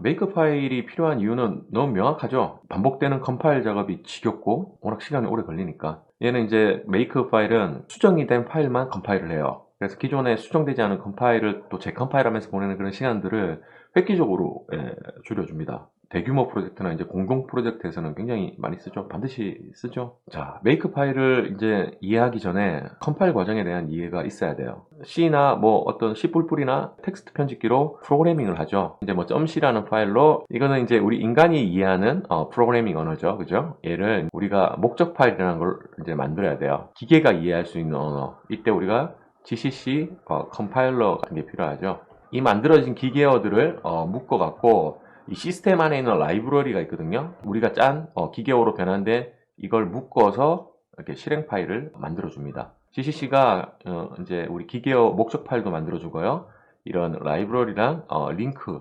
메이크 파일이 필요한 이유는 너무 명확하죠. 반복되는 컴파일 작업이 지겹고 워낙 시간이 오래 걸리니까. 얘는 이제 메이크 파일은 수정이 된 파일만 컴파일을 해요. 그래서 기존에 수정되지 않은 컴파일을 또 재컴파일하면서 보내는 그런 시간들을 획기적으로 줄여줍니다. 대규모 프로젝트나 이제 공동 프로젝트에서는 굉장히 많이 쓰죠. 반드시 쓰죠. 자, 메이크 파일을 이제 이해하기 전에 컴파일 과정에 대한 이해가 있어야 돼요. C나 뭐 어떤 C++이나 텍스트 편집기로 프로그래밍을 하죠. 이제 뭐 .c라는 파일로 이거는 이제 우리 인간이 이해하는 프로그래밍 언어죠. 그죠? 얘를 우리가 목적 파일이라는 걸 이제 만들어야 돼요. 기계가 이해할 수 있는 언어. 이때 우리가 GCC 컴파일러 같은 게 필요하죠. 이 만들어진 기계어들을 묶어 갖고 이 시스템 안에 있는 라이브러리가 있거든요. 우리가 짠 기계어로 변환된 이걸 묶어서 이렇게 실행 파일을 만들어 줍니다. GCC가 이제 우리 기계어 목적 파일도 만들어 주고요. 이런 라이브러리랑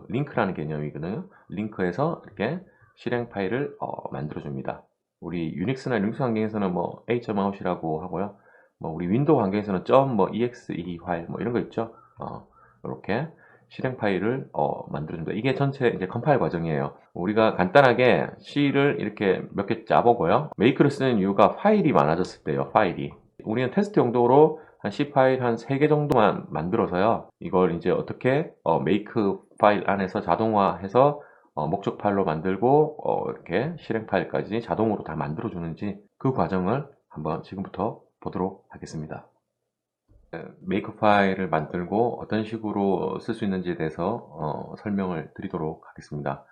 링크라는 개념이거든요. 링크해서 이렇게 실행 파일을 만들어 줍니다. 우리 유닉스나 리눅스 환경에서는 뭐 a.out이라고 하고요. 뭐 우리 윈도우 환경에서는 .exe 파일 뭐 이런 거 있죠. 이렇게 실행 파일을 만들어줍니다. 이게 전체 이제 컴파일 과정이에요. 우리가 간단하게 C를 이렇게 몇 개 짜보고요. 메이크를 쓰는 이유가 파일이 많아졌을 때요. 파일이. 우리는 테스트 용도로 한 C 파일 한 3개 정도만 만들어서요. 이걸 이제 어떻게 메이크 파일 안에서 자동화해서 목적 파일로 만들고 이렇게 실행 파일까지 자동으로 다 만들어주는지 그 과정을 한번 지금부터 보도록 하겠습니다. 메이크 파일을 만들고 어떤 식으로 쓸 수 있는지에 대해서 설명을 드리도록 하겠습니다.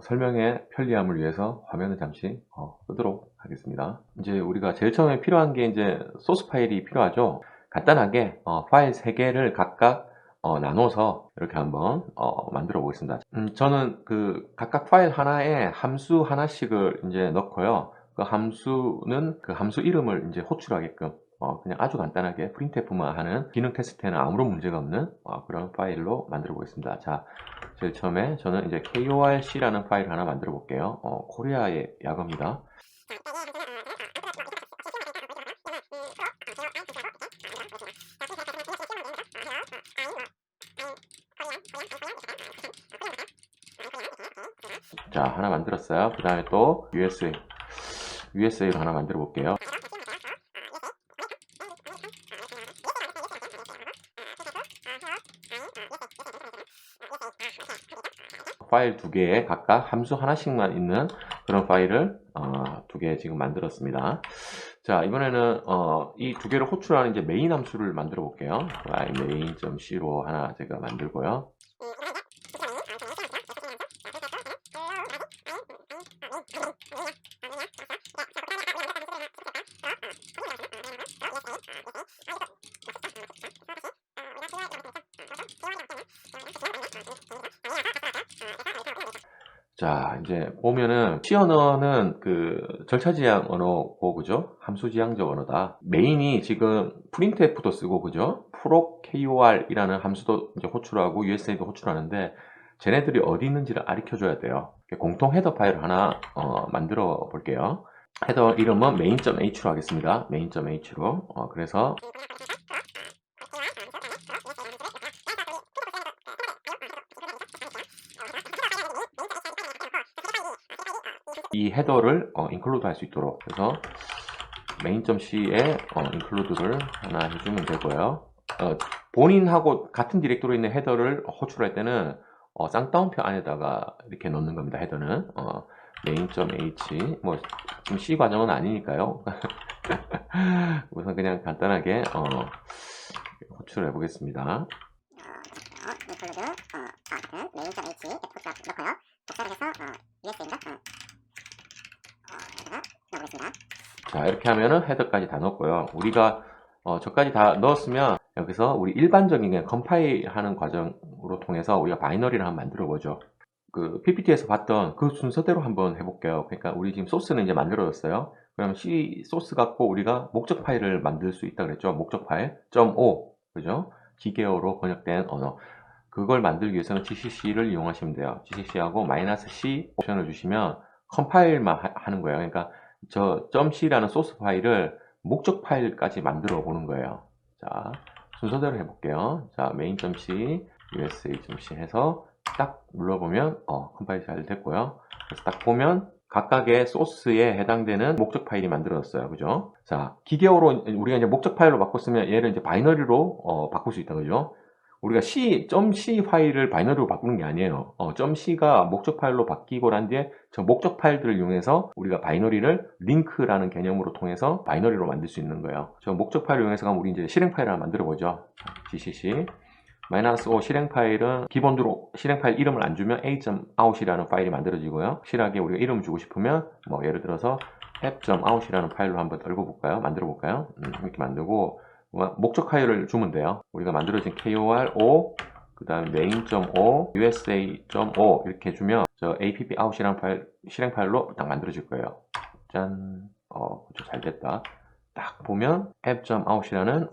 설명의 편리함을 위해서 화면을 잠시 끄도록 하겠습니다. 이제 우리가 제일 처음에 필요한 게 이제 소스 파일이 필요하죠. 간단하게 파일 3개를 각각 나눠서 이렇게 한번 만들어 보겠습니다. 저는 그 각각 파일 하나에 함수 하나씩을 이제 넣고요. 그 함수는 그 함수 이름을 이제 호출하게끔 그냥 아주 간단하게 프린트F만 하는 기능 테스트에는 아무런 문제가 없는 그런 파일로 만들어 보겠습니다. 자, 제일 처음에 저는 이제 KORC라는 파일 하나 만들어 볼게요. 코리아의 야거입니다. 자, 하나 만들었어요. 그 다음에 또 USA로 하나 만들어 볼게요. 파일 2개에 각각 함수 하나씩만 있는 그런 파일을 2개 지금 만들었습니다. 자, 이번에는 이 2개를 호출하는 이제 메인 함수를 만들어 볼게요. main.c로 하나 제가 만들고요. 자, 이제 보면은 C 언어는 그 절차 지향 언어고, 그죠? 함수 지향적 언어다. 메인이 지금 printf도 쓰고, 그죠? prockor이라는 함수도 이제 호출하고 USA도 호출하는데 쟤네들이 어디 있는지를 알려줘야 돼요. 공통 헤더 파일 하나 만들어 볼게요. 헤더 이름은 main.h로 하겠습니다. main.h로. 그래서 이 헤더를 include 할 수 있도록, 그래서 main.c에 include를 하나 해주면 되고요. 본인하고 같은 디렉토리에 있는 헤더를 호출할 때는 쌍따옴표 안에다가 이렇게 넣는 겁니다. 헤더는 main.h, 뭐 지금 C 과정은 아니니까요. 우선 그냥 간단하게 호출해 보겠습니다. include main.h 넣고요. 복사를 해서 USA입니다. 자, 이렇게 하면은 헤더까지 다 넣었고요. 우리가 저까지 다 넣었으면 여기서 우리 일반적인 그냥 컴파일 하는 과정으로 통해서 우리가 바이너리를 한번 만들어 보죠. 그 PPT에서 봤던 그 순서대로 한번 해볼게요. 그러니까 우리 지금 소스는 이제 만들어졌어요. 그럼 C 소스 갖고 우리가 목적 파일을 만들 수 있다 그랬죠. 목적 파일 .o, 그죠? 기계어로 번역된 언어. 그걸 만들기 위해서는 GCC를 이용하시면 돼요. GCC하고 -C 옵션을 주시면 컴파일만 하는 거예요. 그러니까 저 .c라는 소스 파일을 목적 파일까지 만들어 보는 거예요. 자, 순서대로 해볼게요. 자, main.c, usa.c 해서 딱 눌러보면 컴파일이 잘 됐고요. 그래서 딱 보면 각각의 소스에 해당되는 목적 파일이 만들어졌어요. 그죠? 자, 기계어로 우리가 이제 목적 파일로 바꿨으면 얘를 이제 바이너리로 바꿀 수 있다. 그죠? 우리가 .c 파일을 바이너리로 바꾸는 게 아니에요. .c가 목적 파일로 바뀌고 난 뒤에 저 목적 파일들을 이용해서 우리가 바이너리를 링크라는 개념으로 통해서 바이너리로 만들 수 있는 거예요. 저 목적 파일을 이용해서 가면 우리 이제 실행 파일을 하나 만들어 보죠. gcc -o 실행 파일은 기본으로 실행 파일 이름을 안 주면 a.out이라는 파일이 만들어지고요. 확실하게 우리가 이름을 주고 싶으면 뭐 예를 들어서 app.out이라는 파일로 한번 만들어 볼까요? 이렇게 만들고 목적 파일을 주면 돼요. 우리가 만들어진 kor 그 다음에 main.o usa.o 이렇게 주면 저 appout이라는 파일 실행 파일로 딱 만들어질 거예요. 짠. 그쵸, 잘 됐다. 딱 보면 app.out이라는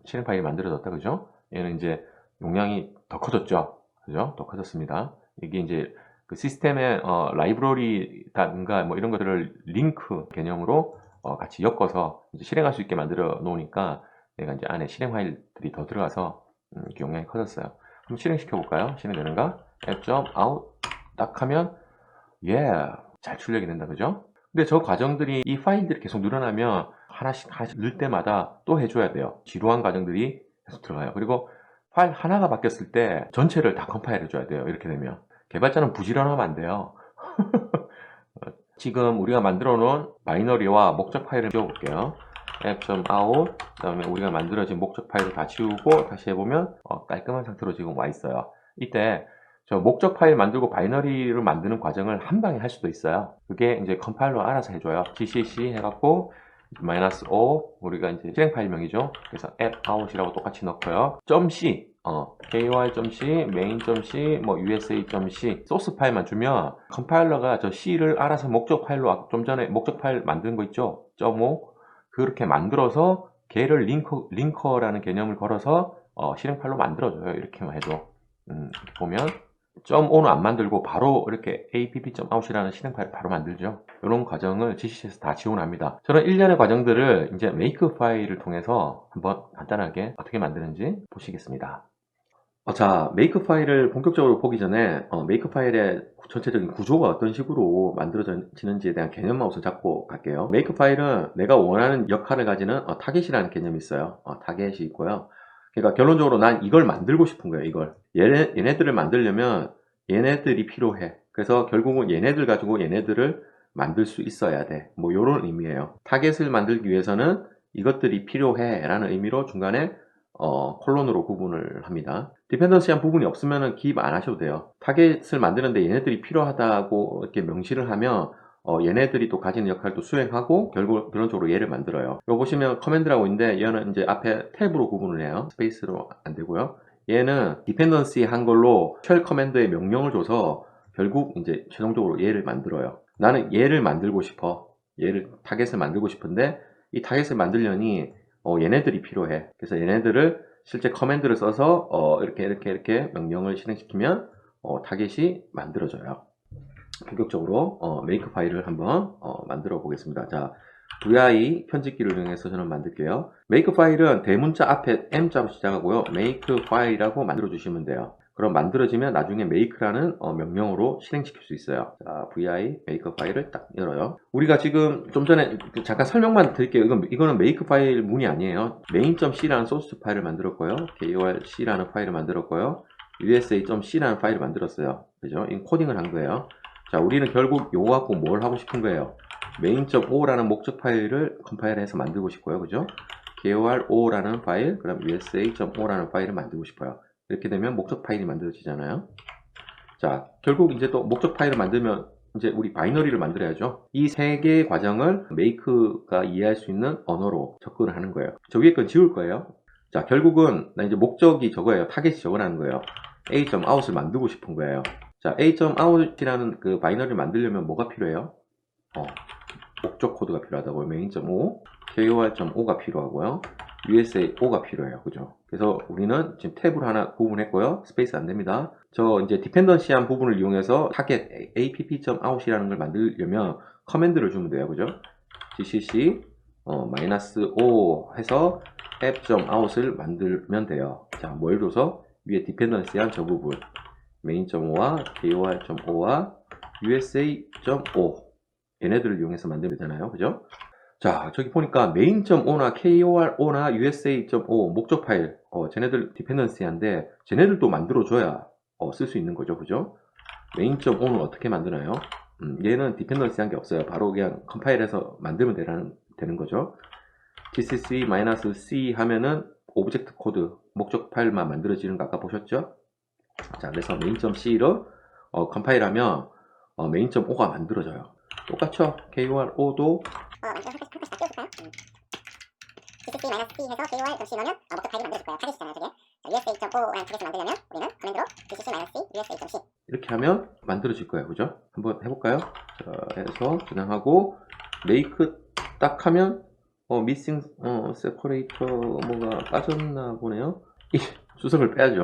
실행 파일이 만들어졌다. 그죠? 얘는 이제 용량이 더 커졌죠. 그죠? 더 커졌습니다. 이게 이제 그 시스템의 라이브러리든가 뭐 이런 것들을 링크 개념으로 같이 엮어서 이제 실행할 수 있게 만들어 놓으니까 얘가 이제 안에 실행 파일들이 더 들어가서 이렇게 용량이 커졌어요. 그럼 실행시켜 볼까요? 실행되는가? app.out 딱 하면 잘 출력이 된다. 그죠? 근데 저 과정들이 이 파일들이 계속 늘어나면 하나씩 넣을 때마다 또 해줘야 돼요. 지루한 과정들이 계속 들어가요. 그리고 파일 하나가 바뀌었을 때 전체를 다 컴파일 해줘야 돼요. 이렇게 되면 개발자는 부지런하면 안 돼요. 지금 우리가 만들어 놓은 바이너리와 목적 파일을 지워볼게요. app.out 그 다음에 우리가 만들어진 목적 파일을 다 지우고 다시 해보면 깔끔한 상태로 지금 와 있어요. 이때 저 목적 파일 만들고 바이너리를 만드는 과정을 한 방에 할 수도 있어요. 그게 이제 컴파일러 알아서 해줘요. gcc 해갖고 -o 우리가 이제 실행 파일명이죠. 그래서 appout이라고 똑같이 넣고요. .c kor.c main.c 뭐 usa.c 소스 파일만 주면 컴파일러가 저 c를 알아서 목적 파일로 좀 전에 목적 파일 만든 거 있죠. .o 그렇게 만들어서 걔를 링커라는 개념을 걸어서 실행 파일로 만들어줘요. 이렇게만 해도 이렇게 보면 .o는 안 만들고 바로 이렇게 app.out이라는 실행 파일을 바로 만들죠. 이런 과정을 GCC에서 다 지원합니다. 저는 일련의 과정들을 이제 make 파일을 통해서 한번 간단하게 어떻게 만드는지 보시겠습니다. 자, make 파일을 본격적으로 보기 전에 make 파일의 전체적인 구조가 어떤 식으로 만들어지는지에 대한 개념만 우선 잡고 갈게요. make 파일은 내가 원하는 역할을 가지는 타겟이라는 개념이 있어요. 타겟이 있고요. 그러니까 결론적으로 난 이걸 만들고 싶은 거예요. 이걸 얘네들을 만들려면 얘네들이 필요해. 그래서 결국은 얘네들 가지고 얘네들을 만들 수 있어야 돼. 뭐 이런 의미예요. 타겟을 만들기 위해서는 이것들이 필요해 라는 의미로 중간에 콜론으로 구분을 합니다. 디펜던시한 부분이 없으면 기입 안 하셔도 돼요. 타겟을 만드는데 얘네들이 필요하다고 이렇게 명시를 하면 얘네들이 또 가지는 역할도 수행하고 결론적으로 얘를 만들어요. 여기 보시면 커맨드라고 있는데 얘는 이제 앞에 탭으로 구분을 해요. 스페이스로 안 되고요. 얘는 디펜던시 한 걸로 쉘 커맨드에 명령을 줘서 결국 이제 최종적으로 얘를 만들어요. 나는 얘를 만들고 싶어. 얘를 타겟을 만들고 싶은데 이 타겟을 만들려니 얘네들이 필요해. 그래서 얘네들을 실제 커맨드를 써서 이렇게 명령을 실행시키면 타겟이 만들어져요. 본격적으로 make 파일을 한번 만들어 보겠습니다. 자, vi 편집기를 이용해서 저는 만들게요. make 파일은 대문자 앞에 m자로 시작하고요. make 파일이라고 만들어 주시면 돼요. 그럼 만들어지면 나중에 make라는 명령으로 실행시킬 수 있어요. 자, vi make 파일을 딱 열어요. 우리가 지금 좀 전에 잠깐 설명만 드릴게요. 이거는 make 파일 문이 아니에요. main.c라는 소스 파일을 만들었고요. korc라는 파일을 만들었고요. usa.c라는 파일을 만들었어요. 그죠? 이 코딩을 한 거예요. 자, 우리는 결국 요거 갖고 뭘 하고 싶은 거예요? main.o라는 목적 파일을 컴파일해서 만들고 싶고요. 그죠? koro라는 파일, 그럼 usa.o라는 파일을 만들고 싶어요. 이렇게 되면 목적 파일이 만들어지잖아요. 자, 결국 이제 또 목적 파일을 만들면 이제 우리 바이너리를 만들어야죠. 이 세 개의 과정을 make가 이해할 수 있는 언어로 접근을 하는 거예요. 저 위에 건 지울 거예요. 자, 결국은 나 이제 목적이 저거예요. 타겟이 저거라는 거예요. a.out을 만들고 싶은 거예요. 자, a.out이라는 그 바이너리를 만들려면 뭐가 필요해요? 목적 코드가 필요하다고요. main.o, kor.o가 필요하고요. usa.o가 필요해요. 그죠? 그래서 우리는 지금 탭으로 하나 구분했고요. 스페이스 안 됩니다. 저 이제 디펜던시한 부분을 이용해서 타겟 app.out이라는 걸 만들려면 커맨드를 주면 돼요. 그죠? gcc -o 해서 app.out을 만들면 돼요. 자, 뭘 줘서 위에 디펜던시한 저 부분 main.5와 kor.5와 usa.5 얘네들을 이용해서 만들면 되잖아요. 그죠? 자, 저기 보니까 main.5나 kor5나 usa.5 목적 파일, 쟤네들 디펜던시한데 쟤네들도 만들어줘야 쓸 수 있는 거죠. 그죠? main.5는 어떻게 만드나요? 얘는 디펜던시한 게 없어요. 바로 그냥 컴파일해서 만들면 되는 거죠. gcc-c 하면은 오브젝트 코드 목적 파일만 만들어지는 거 아까 보셨죠? 자, 그래서 main.c로 컴파일하면 main.5가 만들어져요. 똑같죠? kor5도 gcc-c 해서 kor.c 넣으면 목적 파일이 만들어질 거예요. 타겟이잖아요, 저게. usa.5라는 타겟을 만들려면 우리는 커맨드로 gcc-c usa.c 이렇게 하면 만들어질 거예요. 그죠? 한번 해볼까요? 자, 해서 저장하고 make 딱 하면 missing separator 뭐가 빠졌나 보네요. 이 수석을 빼야죠.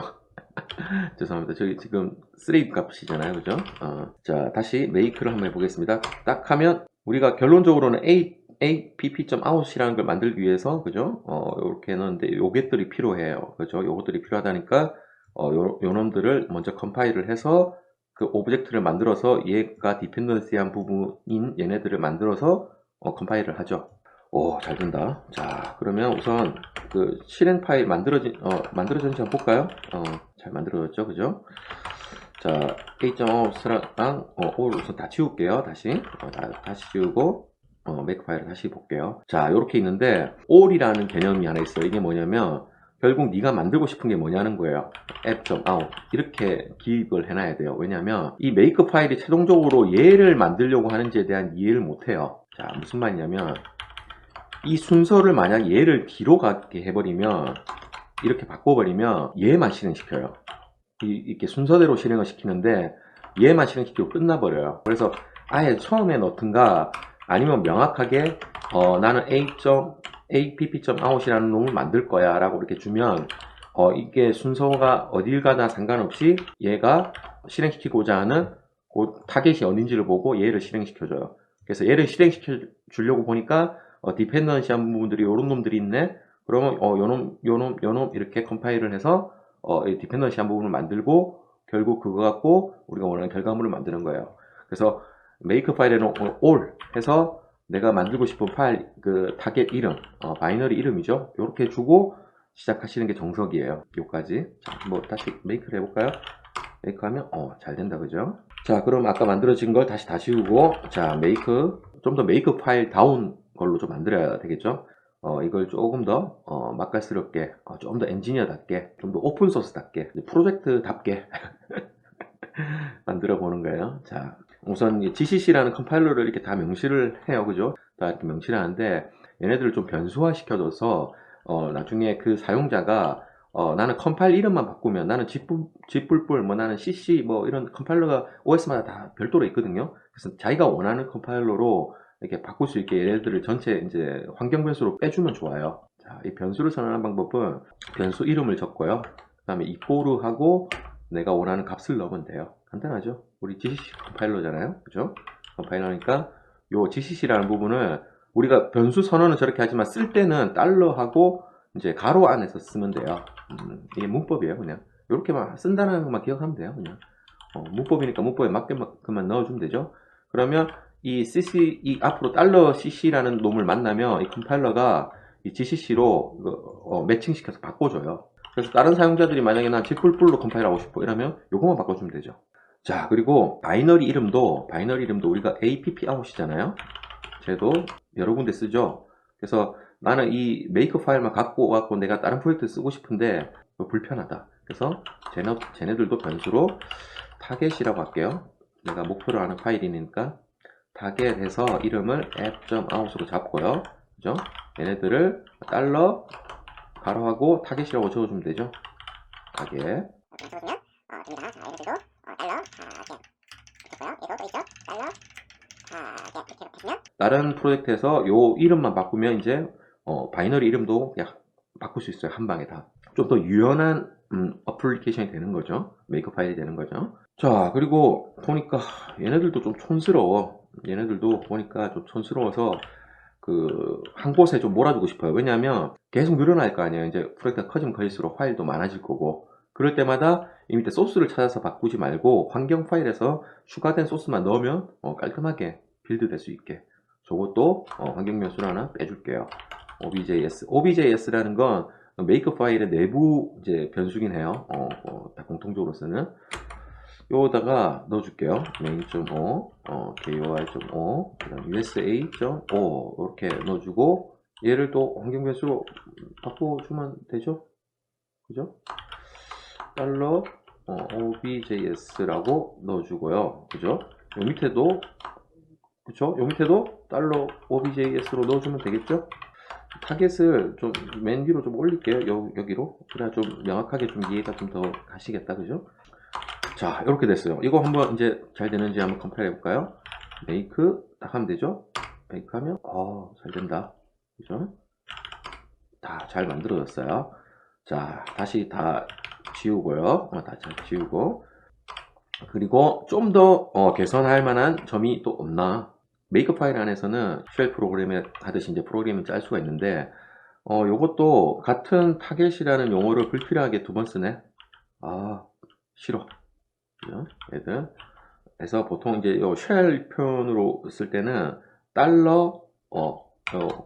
죄송합니다. 저기 지금 3 값이잖아요. 그죠? 자, 다시 make를 한번 해보겠습니다. 딱 하면 우리가 결론적으로는 app.out이라는 걸 만들기 위해서 그죠? 이렇게 했는데 요것들이 필요해요. 그죠? 요것들이 필요하다니까 요 놈들을 먼저 컴파일을 해서 그 오브젝트를 만들어서 얘가 디펜던시한 부분인 얘네들을 만들어서 컴파일을 하죠. 오, 잘 된다. 자, 그러면 우선 그 실행 파일 만들어진지 한번 볼까요? 잘 만들어졌죠, 그죠? 자, a.out랑 all 우선 다 지울게요. 다시 지우고 make 파일을 다시 볼게요. 자, 이렇게 있는데 all이라는 개념이 하나 있어요. 이게 뭐냐면 결국 네가 만들고 싶은 게 뭐냐는 거예요. app.out 이렇게 기입을 해놔야 돼요. 왜냐면 이 make 파일이 최종적으로 얘를 만들려고 하는지에 대한 이해를 못해요. 자, 무슨 말이냐면 이 순서를 만약 얘를 뒤로 가게 해버리면 이렇게 바꿔버리면 얘만 실행시켜요. 이렇게 순서대로 실행을 시키는데 얘만 실행시키고 끝나버려요. 그래서 아예 처음에 넣든가 아니면 명확하게 나는 app.out이라는 놈을 만들 거야 라고 이렇게 주면 이게 순서가 어딜 가나 상관없이 얘가 실행시키고자 하는 그 타겟이 어딘지를 보고 얘를 실행시켜줘요. 그래서 얘를 실행시켜 주려고 보니까 디펜던시한 부분들이 요런 놈들이 있네. 그러면 요놈 이렇게 컴파일을 해서 디펜던시한 부분을 만들고 결국 그거 갖고 우리가 원하는 결과물을 만드는 거예요. 그래서 make 파일에는 all 해서 내가 만들고 싶은 파일 그 타겟 이름, 바이너리 이름이죠. 이렇게 주고 시작하시는 게 정석이에요. 요까지. 자, 뭐 다시 make를 해볼까요? make 하면 잘 된다, 그죠? 자, 그럼 아까 만들어진 걸 다시 다 지우고 자, make 좀 더 make 파일 다운 걸로 좀 만들어야 되겠죠. 이걸 조금 더 맛깔스럽게 좀 더 엔지니어답게 좀 더 오픈소스답게 프로젝트답게 만들어 보는 거예요. 자, 우선 GCC라는 컴파일러를 이렇게 다 명시를 해요. 그죠? 다 이렇게 명시를 하는데 얘네들을 좀 변수화 시켜줘서 나중에 그 사용자가 나는 컴파일 이름만 바꾸면 나는 집불불 뭐 나는 CC 뭐 이런 컴파일러가 OS마다 다 별도로 있거든요. 그래서 자기가 원하는 컴파일러로 이렇게 바꿀 수 있게 얘네들을 전체 이제 환경 변수로 빼주면 좋아요. 자, 이 변수를 선언하는 방법은 변수 이름을 적고요. 그 다음에 equal하고 내가 원하는 값을 넣으면 돼요. 간단하죠? 우리 GCC 컴파일러잖아요. 그죠? 컴파일러니까 요 GCC라는 부분을 우리가 변수 선언은 저렇게 하지만 쓸 때는 달러하고 이제 가로 안에서 쓰면 돼요. 이게 문법이에요. 그냥 이렇게만 쓴다는 것만 기억하면 돼요. 그냥 문법이니까 문법에 맞게만 넣어주면 되죠. 그러면 이 앞으로 $CC라는 놈을 만나면 이 컴파일러가 이 GCC로 매칭시켜서 바꿔줘요. 그래서 다른 사용자들이 만약에 난 집불불로 컴파일하고 싶어 이러면 요것만 바꿔주면 되죠. 자, 그리고 바이너리 이름도 우리가 app.out이잖아요. 쟤도 여러 군데 쓰죠. 그래서 나는 이 make 파일만 갖고 와서 내가 다른 프로젝트 쓰고 싶은데 불편하다. 그래서 쟤네들도 변수로 타겟이라고 할게요. 내가 목표로 하는 파일이니까 타겟해서 이름을 app.out으로 잡고요. 그죠? 얘네들을 달러 가로하고 타겟이라고 적어주면 되죠. 타겟. 적어주면 됩니다. 자, 얘네들도 달러 타겟 이렇게 있고요. 얘도 또 있죠. 달러 타겟 이렇게 하시면 다른 프로젝트에서 요 이름만 바꾸면 이제 바이너리 이름도 그냥 바꿀 수 있어요. 한 방에 다. 좀 더 유연한 어플리케이션이 되는 거죠. 메이커 파일이 되는 거죠. 자, 그리고 보니까 얘네들도 좀 촌스러워. 얘네들도 보니까 좀 촌스러워서 한 곳에 좀 몰아두고 싶어요. 왜냐하면 계속 늘어날 거 아니에요. 이제 프로젝트가 커지면 커질수록 파일도 많아질 거고. 그럴 때마다 이 밑에 소스를 찾아서 바꾸지 말고 환경 파일에서 추가된 소스만 넣으면 깔끔하게 빌드 될 수 있게 저것도 환경 변수를 하나 빼줄게요. objs라는 건 메이크 파일의 내부 이제 변수긴 해요. 다 공통적으로 쓰는 요다가 넣어줄게요. main.o, kor.o, 그다음 usa.o 이렇게 넣어주고 얘를 또 환경 변수로 바꿔주면 되죠. 그죠? 달러 objs라고 넣어주고요. 그죠? 요 밑에도 그쵸? 요 밑에도 달러 objs로 넣어주면 되겠죠? 타겟을 좀 맨 위로 좀 올릴게요. 여기로. 그래야 좀 명확하게 좀 이해가 좀 더 가시겠다. 그죠? 자, 이렇게 됐어요. 이거 한번 이제 잘 되는지 한번 컴파일 해볼까요? 메이크 딱 하면 되죠? 메이크 하면 잘 된다. 그죠? 다 잘 만들어졌어요. 자, 다시 다 지우고요. 다 잘 지우고. 그리고 좀 더 개선할 만한 점이 또 없나? 메이크 파일 안에서는 쉘 프로그램에 하듯이 이제 프로그램을 짤 수가 있는데, 요것도 같은 타겟이라는 용어를 불필요하게 두 번 쓰네. 아, 싫어. 그죠? 얘들. 그래서 보통 이제 요 쉘 표현으로 쓸 때는 달러,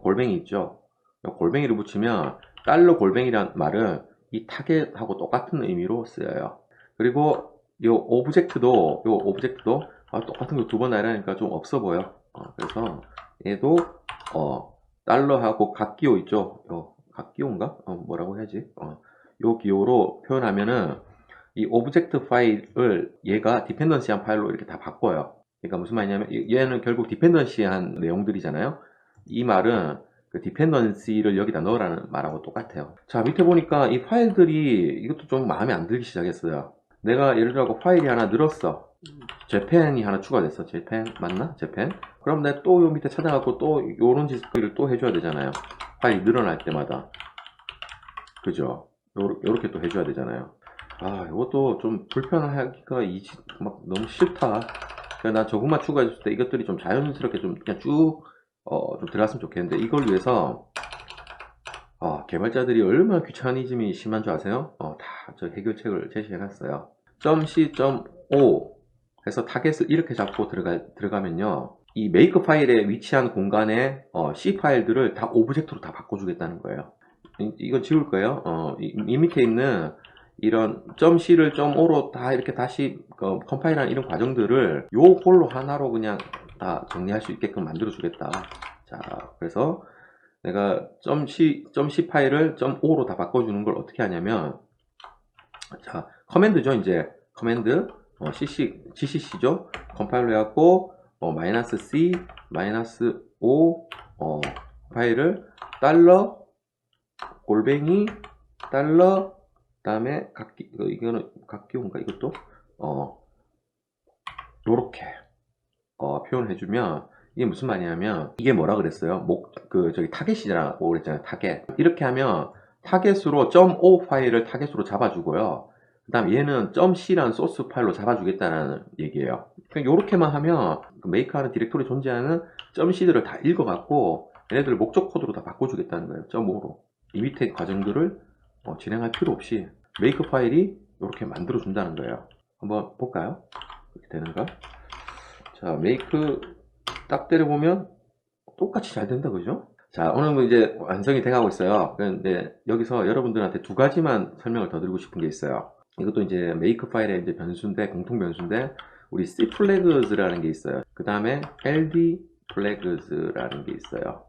골뱅이 있죠? 요 골뱅이를 붙이면 달러 골뱅이란 말은 이 타겟하고 똑같은 의미로 쓰여요. 그리고 요 오브젝트도 똑같은 거 두 번 나열하니까 좀 없어 보여. 그래서 얘도 달러하고 갓기호 있죠? 갓기호인가? 뭐라고 해야지? 요 기호로 표현하면은 이 오브젝트 파일을 얘가 디펜던시한 파일로 이렇게 다 바꿔요. 그러니까 무슨 말이냐면 얘는 결국 디펜던시한 내용들이잖아요. 이 말은 그 디펜던시를 여기다 넣으라는 말하고 똑같아요. 자, 밑에 보니까 이 파일들이 이것도 좀 마음에 안 들기 시작했어요. 내가 예를 들어 파일이 하나 늘었어. 재팬이 하나 추가됐어. 재팬 맞나? 재팬? 그럼 내가 또 요 밑에 찾아갖고 또 요런 짓을 또 해줘야 되잖아요. 파일이 늘어날 때마다. 그죠? 요렇게 또 해줘야 되잖아요. 이것도 좀 불편하기가 막 너무 싫다. 그러니까 나 저것만 추가했을 때 이것들이 좀 자연스럽게 좀 그냥 쭉 좀 들어갔으면 좋겠는데 이걸 위해서 개발자들이 얼마나 귀차니즘이 심한 줄 아세요? 다 저 해결책을 제시해놨어요. .c.o 해서 타겟을 이렇게 잡고 들어가면요. 이 메이크 파일에 위치한 공간에 C 파일들을 다 오브젝트로 다 바꿔주겠다는 거예요. 이건 지울 거예요. 이 밑에 있는 이런 .c를 .o로 다 이렇게 다시 컴파일하는 이런 과정들을 요 홀로 하나로 그냥 다 정리할 수 있게끔 만들어 주겠다. 자, 그래서 내가 .c 파일을 .o로 다 바꿔주는 걸 어떻게 하냐면, 자, 커맨드죠. 이제 커맨드 gcc죠. 컴파일로 해갖고 -c -o 파일을 달러 골뱅이 달러 그다음에 이거는 각기호인가 이것도 요렇게 표현해주면 이게 무슨 말이냐면 이게 뭐라 그랬어요? 저기 타겟이라고 그랬잖아요. 타겟. 이렇게 하면 타겟으로 .o 파일을 타겟으로 잡아주고요. 그 다음 얘는 .c라는 소스 파일로 잡아주겠다는 얘기예요. 그냥 요렇게만 하면 그 메이크하는 디렉토리 존재하는 .c들을 다 읽어갖고 얘네들을 목적 코드로 다 바꿔주겠다는 거예요. .o로. 이 밑에 과정들을 진행할 필요 없이 메이크 파일이 이렇게 만들어 준다는 거예요. 한번 볼까요? 이렇게 되는가? 자, 메이크 딱 때려보면 똑같이 잘 된다, 그죠? 자, 오늘 뭐 이제 완성이 돼가고 있어요. 그런데 여기서 여러분들한테 두 가지만 설명을 더 드리고 싶은 게 있어요. 이것도 이제 메이크 파일의 이제 변수인데, 공통 변수인데, 우리 C 플래그즈라는 게 있어요. 그 다음에 LD 플래그즈라는 게 있어요.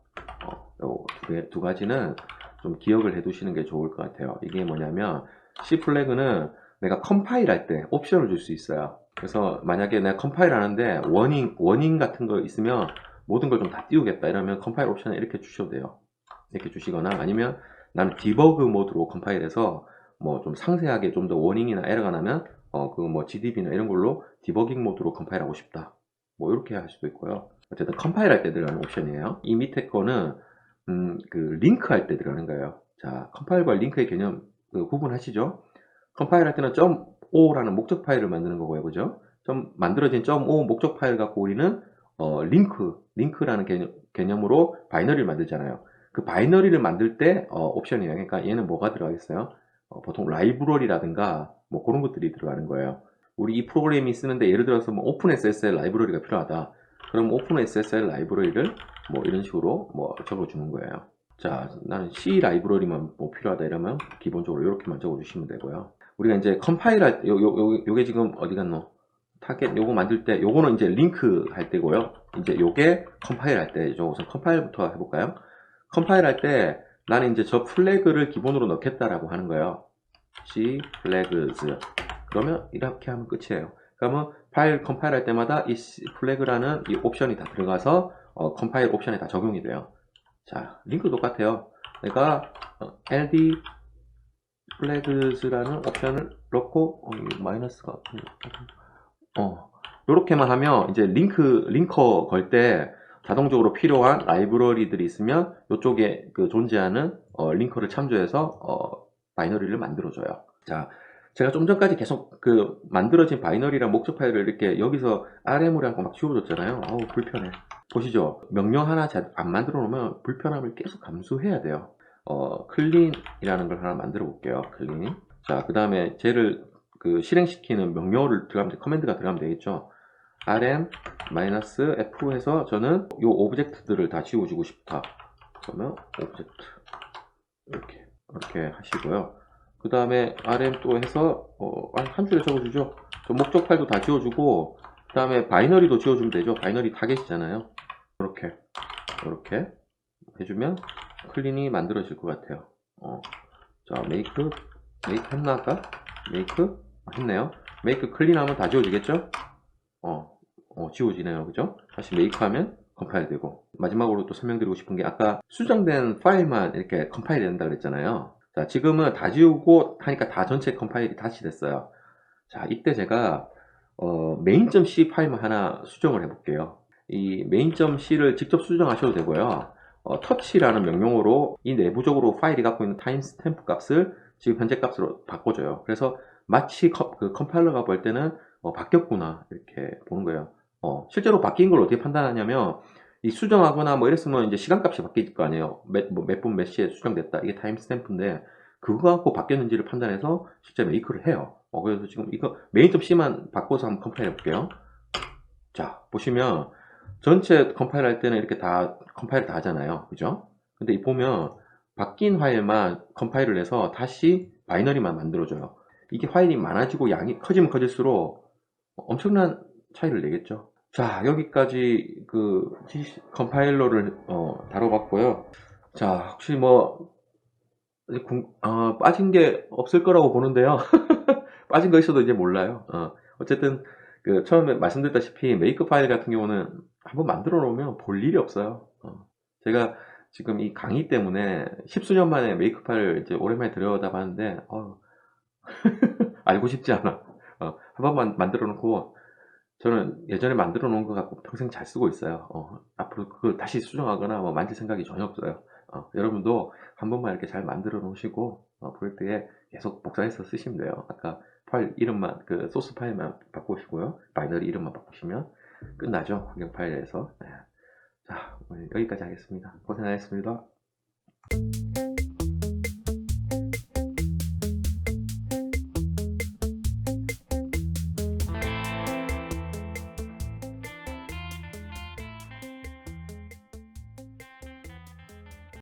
두 가지는 좀 기억을 해 두시는 게 좋을 것 같아요. 이게 뭐냐면 C 플래그는 내가 컴파일 할 때 옵션을 줄 수 있어요. 그래서 만약에 내가 컴파일 하는데 워닝 같은 거 있으면 모든 걸 좀 다 띄우겠다 이러면 컴파일 옵션을 이렇게 주셔도 돼요. 이렇게 주시거나 아니면 나는 디버그 모드로 컴파일해서 뭐 좀 상세하게 좀 더 워닝이나 에러가 나면 그 뭐 GDB나 이런 걸로 디버깅 모드로 컴파일하고 싶다. 뭐 이렇게 할 수도 있고요. 어쨌든 컴파일 할 때 들어가는 옵션이에요. 이 밑에 거는 그 링크 할 때 들어가는 거예요. 자, 컴파일과 링크의 개념 구분하시죠? 컴파일 할 때는 .o라는 목적 파일을 만드는 거고요. 그죠? 만들어진 .o 목적 파일 갖고 우리는 링크라는 개념으로 바이너리를 만들잖아요. 그 바이너리를 만들 때 옵션이에요. 그러니까 얘는 뭐가 들어가겠어요? 보통 라이브러리라든가 뭐 그런 것들이 들어가는 거예요. 우리 이 프로그램이 쓰는데 예를 들어서 뭐 오픈 SSL 라이브러리가 필요하다. 그럼 오픈 SSL 라이브러리를 뭐 이런 식으로 뭐 적어주는 거예요. 자, 나는 C 라이브러리만 뭐 필요하다 이러면 기본적으로 이렇게만 적어주시면 되고요. 우리가 이제 컴파일 할 때, 요게 지금 어디 갔노? 타겟 요거 만들 때, 요거는 이제 링크 할 때고요. 이제 요게 컴파일 할 때죠. 우선 컴파일부터 해볼까요? 컴파일 할 때 나는 이제 저 플래그를 기본으로 넣겠다라고 하는 거예요. C flags. 그러면 이렇게 하면 끝이에요. 그러면 파일 컴파일 할 때마다 이 플래그라는 이 옵션이 다 들어가서 컴파일 옵션에 다 적용이 돼요. 자, 링크 똑같아요. 내가 ld flags라는 옵션을 넣고 마이너스가 이렇게만 하면 이제 링커 걸 때 자동적으로 필요한 라이브러리들이 있으면 이쪽에 그 존재하는 링커를 참조해서 바이너리를 만들어줘요. 자, 제가 좀 전까지 계속 그 만들어진 바이너리랑 목적 파일을 이렇게 여기서 RM으로 한거 막 지워줬잖아요. 아우 불편해. 보시죠. 명령 하나 안 만들어 놓으면 불편함을 계속 감수해야 돼요. 클린이라는 걸 하나 만들어 볼게요. 클린. 자, 그 다음에 쟤를 그 실행시키는 명령어를 들어가면 커맨드가 들어가면 되겠죠. rm-f 해서 저는 이 오브젝트들을 다 지워주고 싶다. 그러면 오브젝트 이렇게 하시고요. 그 다음에 rm 또 해서 한 줄에 적어주죠. 저 목적 파일도 다 지워주고 그 다음에 바이너리도 지워주면 되죠. 바이너리 타겟이잖아요. 이렇게 해주면 클린이 만들어질 것 같아요. 자, make 했나 아까? make 했네요. make 클린 하면 다 지워지겠죠? 지워지네요. 그죠? 다시 make 하면 컴파일 되고. 마지막으로 또 설명드리고 싶은 게 아까 수정된 파일만 이렇게 컴파일 된다 그랬잖아요. 자, 지금은 다 지우고 하니까 다 전체 컴파일이 다시 됐어요. 자, 이때 제가 main.c 파일만 하나 수정을 해볼게요. 이 main.c를 직접 수정하셔도 되고요. touch라는 명령어로 이 내부적으로 파일이 갖고 있는 타임스탬프 값을 지금 현재 값으로 바꿔줘요. 그래서 마치 그 컴파일러가 볼 때는 바뀌었구나 이렇게 보는 거예요. 실제로 바뀐 걸 어떻게 판단하냐면 이 수정하거나 뭐 이랬으면 이제 시간값이 바뀔 거 아니에요. 몇 분 몇 시에 수정됐다. 이게 타임스탬프인데 그거 갖고 바뀌었는지를 판단해서 실제 메이크를 해요. 그래서 지금 이거 main.c만 바꿔서 한번 컴파일 해볼게요. 자, 보시면 전체 컴파일 할 때는 이렇게 다 컴파일 다 하잖아요. 그죠? 근데 이 보면 바뀐 파일만 컴파일을 해서 다시 바이너리만 만들어줘요. 이게 파일이 많아지고 양이 커지면 커질수록 엄청난 차이를 내겠죠. 자, 여기까지 그 컴파일러를 다뤄봤고요. 자, 혹시 뭐 빠진 게 없을 거라고 보는데요. 빠진 거 있어도 이제 몰라요. 어쨌든 그 처음에 말씀드렸다시피 메이크 파일 같은 경우는 한번 만들어 놓으면 볼 일이 없어요. 제가 지금 이 강의 때문에 십수년 만에 메이크 파일을 이제 오랜만에 들여다봤는데 알고 싶지 않아. 한 번만 만들어 놓고 저는 예전에 만들어 놓은 거 갖고 평생 잘 쓰고 있어요. 앞으로 그걸 다시 수정하거나 뭐 만질 생각이 전혀 없어요. 여러분도 한 번만 이렇게 잘 만들어 놓으시고 프로젝트에 계속 복사해서 쓰시면 돼요. 아까 파일 이름만 그 소스 파일만 바꾸시고요. 바이너리 이름만 바꾸시면 끝나죠. 환경 파일에서. 네. 자, 오늘 여기까지 하겠습니다. 고생하셨습니다.